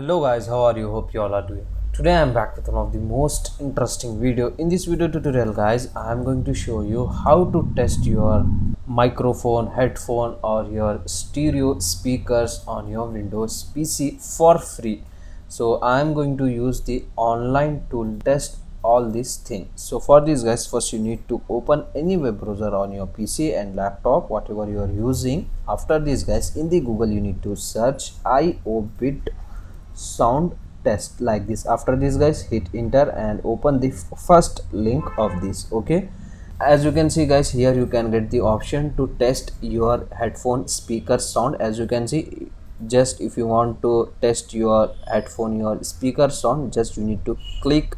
Hello guys, how are you? Hope you all are doing well. Today I am back with one of the most interesting video. In this video tutorial guys, I am going to show you how to test your microphone, headphone or your stereo speakers on your Windows PC for free. So I am going to use the online tool test all these things. So for this guys, first you need to open any web browser on your PC and laptop, whatever you are using. After this guys, in the Google you need to search IOBit sound test like this. After this guys, hit enter and open the first link of this. Okay, as you can see guys, here you can get the option to test your headphone speaker sound. As you can see, just if you want to test your headphone, your speaker sound, just you need to click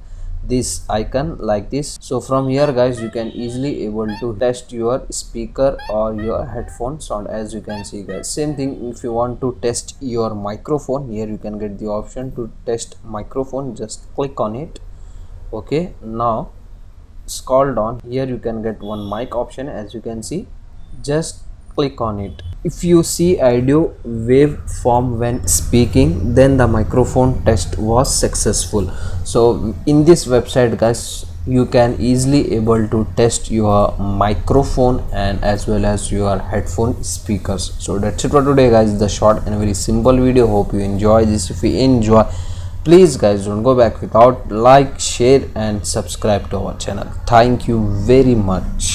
this icon like this. So from here guys, you can easily able to test your speaker or your headphone sound. As you can see guys, same thing if you want to test your microphone, here you can get the option to test microphone, just click on it. Okay, now scroll down, here you can get one mic option. As you can see, just click on it. If you see audio waveform when speaking, then the microphone test was successful. So in this website guys, you can easily able to test your microphone and as well as your headphone speakers. So that's it for today guys, the short and very simple video. Hope you enjoy this. If you enjoy, please guys don't go back without like, share and subscribe to our channel. Thank you very much.